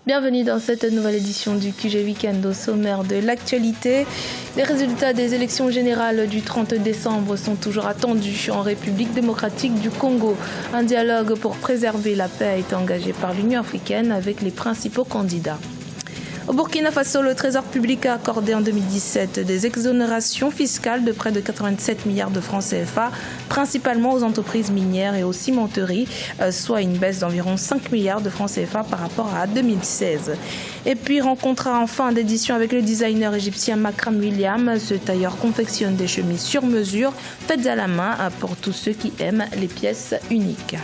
Bienvenue dans cette nouvelle édition du QG Weekend. Au sommaire de l'actualité, les résultats des élections générales du 30 décembre sont toujours attendus en République démocratique du Congo. Un dialogue pour préserver la paix a été engagé par l'Union africaine avec les principaux candidats. Au Burkina Faso, le Trésor public a accordé en 2017 des exonérations fiscales de près de 87 milliards de francs CFA, principalement aux entreprises minières et aux cimenteries, soit une baisse d'environ 5 milliards de francs CFA par rapport à 2016. Et puis, rencontre en fin d'édition avec le designer égyptien Makram William. Ce tailleur confectionne des chemises sur mesure, faites à la main pour tous ceux qui aiment les pièces uniques.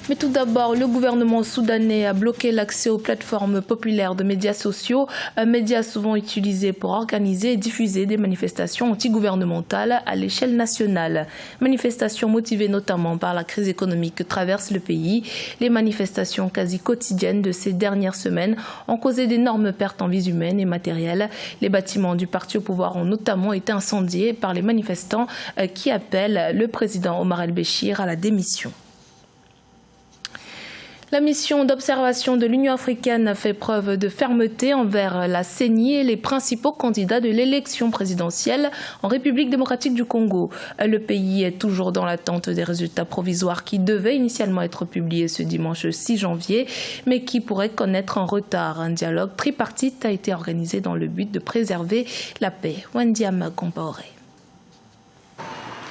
Mais tout d'abord, le gouvernement soudanais a bloqué l'accès aux plateformes populaires de médias sociaux, médias souvent utilisés pour organiser et diffuser des manifestations antigouvernementales à l'échelle nationale. Manifestations motivées notamment par la crise économique que traverse le pays. Les manifestations quasi quotidiennes de ces dernières semaines ont causé d'énormes pertes en vies humaines et matérielles. Les bâtiments du parti au pouvoir ont notamment été incendiés par les manifestants qui appellent le président Omar el-Béchir à la démission. La mission d'observation de l'Union africaine a fait preuve de fermeté envers la CENI et les principaux candidats de l'élection présidentielle en République démocratique du Congo. Le pays est toujours dans l'attente des résultats provisoires qui devaient initialement être publiés ce dimanche 6 janvier, mais qui pourraient connaître un retard. Un dialogue tripartite a été organisé dans le but de préserver la paix. Wendiam Compaoré.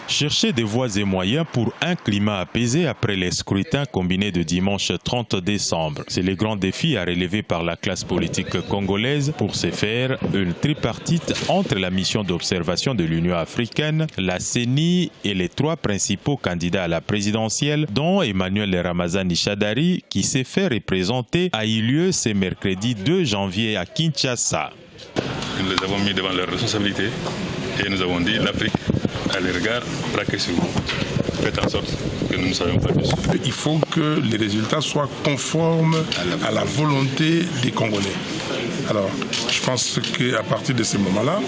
Chercher des voies et moyens pour un climat apaisé après les scrutins combinés de dimanche 30 décembre. C'est le grand défi à relever par la classe politique congolaise. Pour ce faire, une tripartite entre la mission d'observation de l'Union africaine, la CENI et les trois principaux candidats à la présidentielle, dont Emmanuel Ramazani Shadari, qui s'est fait représenter, a eu lieu ce mercredi 2 janvier à Kinshasa. Nous les avons mis devant leurs responsabilités et nous avons dit l'Afrique a les regards braqués sur vous. Faites en sorte que nous ne soyons pas dessus. Il faut que les résultats soient conformes à la volonté des Congolais. Alors, je pense qu'à partir de ce moment-là,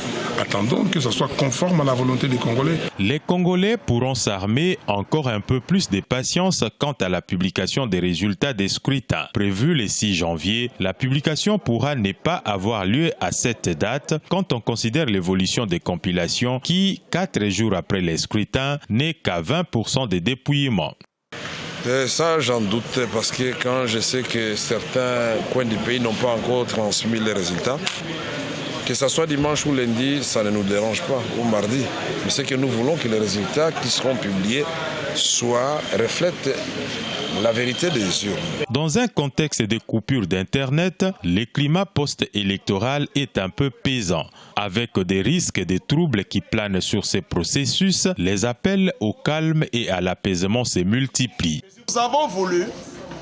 attendons que ce soit conforme à la volonté des Congolais. Les Congolais pourront s'armer encore un peu plus de patience quant à la publication des résultats des scrutins. Prévu le 6 janvier, la publication pourra ne pas avoir lieu à cette date quand on considère l'évolution des compilations qui, 4 jours après les scrutins, n'est qu'à 20% de dépouillement. Ça, j'en doute, parce que quand je sais que certains coins du pays n'ont pas encore transmis les résultats, que ce soit dimanche ou lundi, ça ne nous dérange pas, ou mardi. Mais c'est que nous voulons que les résultats qui seront publiés reflètent la vérité des urnes. Dans un contexte de coupure d'Internet, le climat post-électoral est un peu pesant. Avec des risques de troubles qui planent sur ces processus, les appels au calme et à l'apaisement se multiplient. Nous avons voulu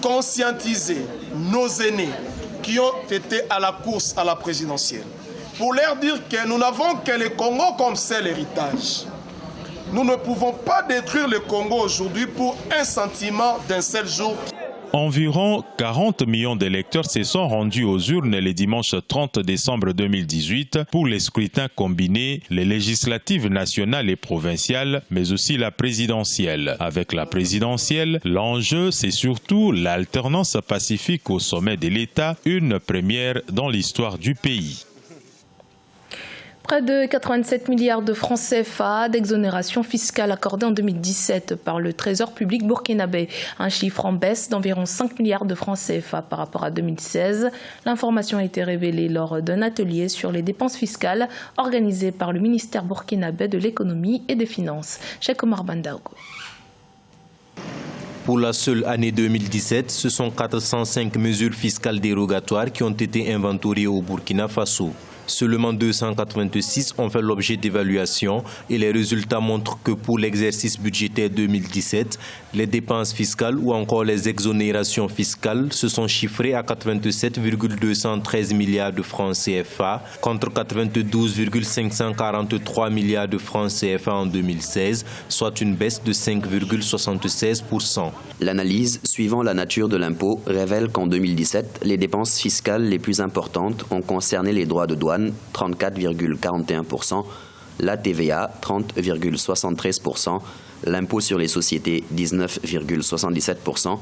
conscientiser nos aînés qui ont été à la course à la présidentielle pour leur dire que nous n'avons que le Congo comme seul héritage. Nous ne pouvons pas détruire le Congo aujourd'hui pour un sentiment d'un seul jour. Environ 40 millions d'électeurs se sont rendus aux urnes le dimanche 30 décembre 2018 pour les scrutins combinés, les législatives nationales et provinciales, mais aussi la présidentielle. Avec la présidentielle, l'enjeu, c'est surtout l'alternance pacifique au sommet de l'État, une première dans l'histoire du pays. Près de 87 milliards de francs CFA d'exonération fiscale accordée en 2017 par le Trésor public burkinabé. Un chiffre en baisse d'environ 5 milliards de francs CFA par rapport à 2016. L'information a été révélée lors d'un atelier sur les dépenses fiscales organisé par le ministère burkinabé de l'économie et des finances. Cheikh Omar Bandaogo. Pour la seule année 2017, ce sont 405 mesures fiscales dérogatoires qui ont été inventoriées au Burkina Faso. Seulement 286 ont fait l'objet d'évaluation et les résultats montrent que pour l'exercice budgétaire 2017, les dépenses fiscales ou encore les exonérations fiscales se sont chiffrées à 87,213 milliards de francs CFA contre 92,543 milliards de francs CFA en 2016, soit une baisse de 5,76%. L'analyse suivant la nature de l'impôt révèle qu'en 2017, les dépenses fiscales les plus importantes ont concerné les droits de douane, 34,41%, la TVA, 30,73%, l'impôt sur les sociétés, 19,77%,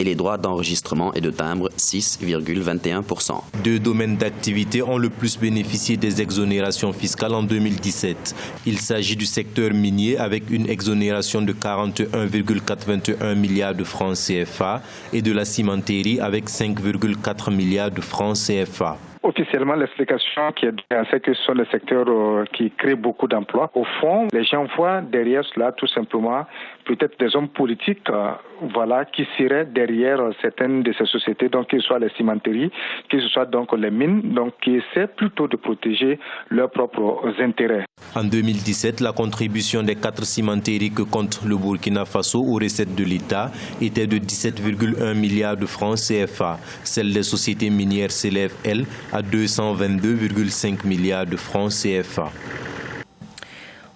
et les droits d'enregistrement et de timbre 6,21%. 2 domaines d'activité ont le plus bénéficié des exonérations fiscales en 2017. Il s'agit du secteur minier avec une exonération de 41,81 milliards de francs CFA et de la cimenterie avec 5,4 milliards de francs CFA. Officiellement, l'explication qui est donnée, c'est que ce sont les secteurs qui créent beaucoup d'emplois. Au fond, les gens voient derrière cela tout simplement peut-être des hommes politiques qui seraient derrière certaines de ces sociétés, donc que ce soit les cimenteries, que ce soit donc les mines, donc qui essaient plutôt de protéger leurs propres intérêts. En 2017, la contribution des 4 cimenteries que compte le Burkina Faso aux recettes de l'État était de 17,1 milliards de francs CFA. Celle des sociétés minières s'élève, elle, à 222,5 milliards de francs CFA.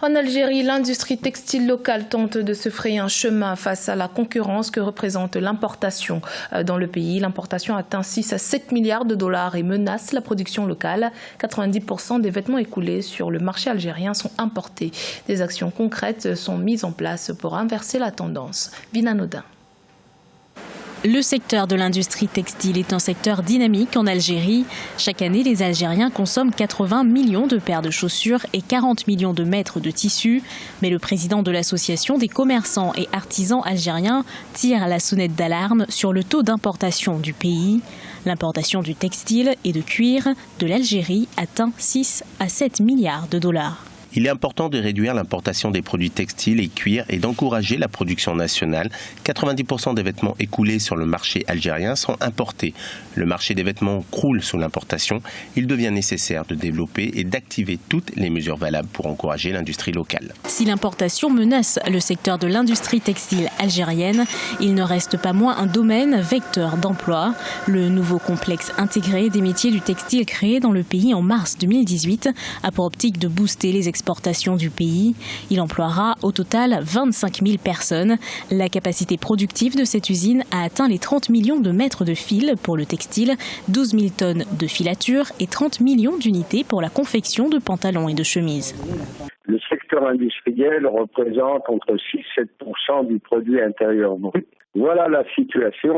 En Algérie, l'industrie textile locale tente de se frayer un chemin face à la concurrence que représente l'importation. Dans le pays, l'importation atteint 6 à 7 milliards de dollars et menace la production locale. 90% des vêtements écoulés sur le marché algérien sont importés. Des actions concrètes sont mises en place pour inverser la tendance. Vina Nodin. Le secteur de l'industrie textile est un secteur dynamique en Algérie. Chaque année, les Algériens consomment 80 millions de paires de chaussures et 40 millions de mètres de tissu. Mais le président de l'association des commerçants et artisans algériens tire la sonnette d'alarme sur le taux d'importation du pays. L'importation du textile et de cuir de l'Algérie atteint 6 à 7 milliards de dollars. Il est important de réduire l'importation des produits textiles et cuir et d'encourager la production nationale. 90% des vêtements écoulés sur le marché algérien sont importés. Le marché des vêtements croule sous l'importation. Il devient nécessaire de développer et d'activer toutes les mesures valables pour encourager l'industrie locale. Si l'importation menace le secteur de l'industrie textile algérienne, il ne reste pas moins un domaine vecteur d'emploi. Le nouveau complexe intégré des métiers du textile créé dans le pays en mars 2018 a pour optique de booster les exportations du pays. Il emploiera au total 25 000 personnes. La capacité productive de cette usine a atteint les 30 millions de mètres de fil pour le textile, 12 000 tonnes de filature et 30 millions d'unités pour la confection de pantalons et de chemises. Le secteur industriel représente entre 6 et 7% du produit intérieur brut. Voilà la situation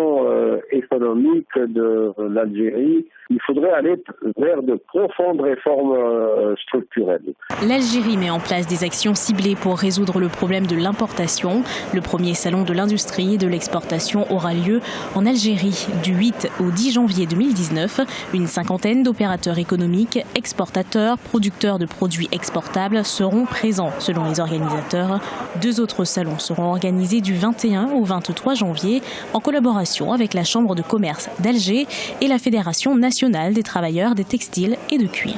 économique de l'Algérie. Il faudrait aller vers de profondes réformes structurelles. L'Algérie met en place des actions ciblées pour résoudre le problème de l'importation. Le premier salon de l'industrie et de l'exportation aura lieu en Algérie du 8 au 10 janvier 2019. Une cinquantaine d'opérateurs économiques, exportateurs, producteurs de produits exportables seront présents selon les organisateurs. 2 autres salons seront organisés du 21 au 23 janvier en collaboration avec la Chambre de commerce d'Alger et la Fédération nationale des travailleurs des textiles et de cuir.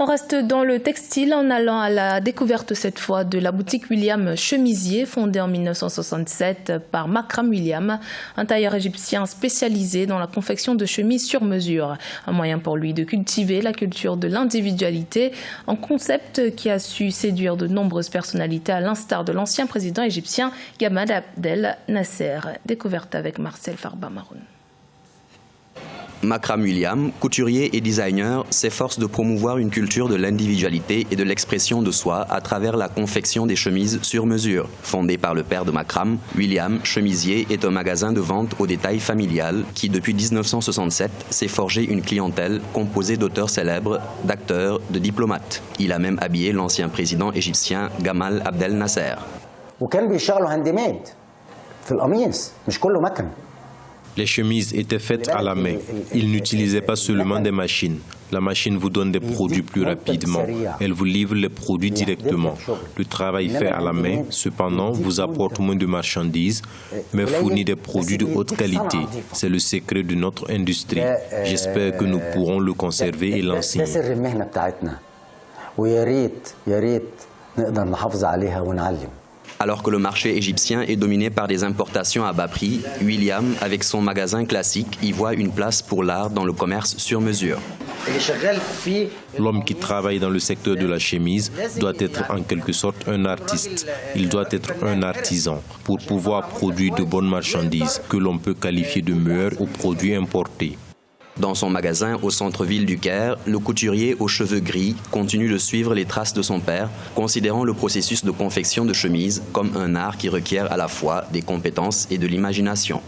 On reste dans le textile en allant à la découverte cette fois de la boutique William Chemisier, fondée en 1967 par Makram William, un tailleur égyptien spécialisé dans la confection de chemises sur mesure. Un moyen pour lui de cultiver la culture de l'individualité, un concept qui a su séduire de nombreuses personnalités à l'instar de l'ancien président égyptien Gamal Abdel Nasser. Découverte avec Marcel Farba-Maroun. Makram William, couturier et designer, s'efforce de promouvoir une culture de l'individualité et de l'expression de soi à travers la confection des chemises sur mesure. Fondé par le père de Makram, William Chemisier est un magasin de vente au détail familial qui, depuis 1967, s'est forgé une clientèle composée d'auteurs célèbres, d'acteurs, de diplomates. Il a même habillé l'ancien président égyptien Gamal Abdel Nasser. Les chemises étaient faites à la main. Ils n'utilisaient pas seulement des machines. La machine vous donne des produits plus rapidement. Elle vous livre les produits directement. Le travail fait à la main, cependant, vous apporte moins de marchandises, mais fournit des produits de haute qualité. C'est le secret de notre industrie. J'espère que nous pourrons le conserver et l'enseigner. Alors que le marché égyptien est dominé par des importations à bas prix, William, avec son magasin classique, y voit une place pour l'art dans le commerce sur mesure. L'homme qui travaille dans le secteur de la chemise doit être en quelque sorte un artiste. Il doit être un artisan pour pouvoir produire de bonnes marchandises que l'on peut qualifier de meilleures aux produits importés. Dans son magasin au centre-ville du Caire, le couturier aux cheveux gris continue de suivre les traces de son père, considérant le processus de confection de chemises comme un art qui requiert à la fois des compétences et de l'imagination.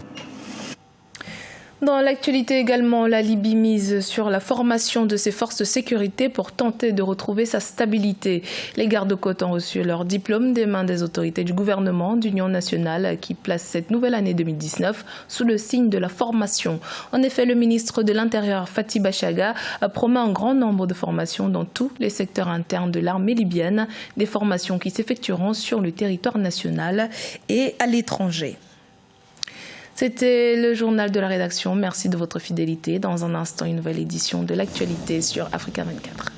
Dans l'actualité également, la Libye mise sur la formation de ses forces de sécurité pour tenter de retrouver sa stabilité. Les gardes-côtes ont reçu leur diplôme des mains des autorités du gouvernement d'union nationale qui place cette nouvelle année 2019 sous le signe de la formation. En effet, le ministre de l'Intérieur, Fathi Bachaga, promet un grand nombre de formations dans tous les secteurs internes de l'armée libyenne, des formations qui s'effectueront sur le territoire national et à l'étranger. C'était le journal de la rédaction. Merci de votre fidélité. Dans un instant, une nouvelle édition de l'actualité sur Africa 24.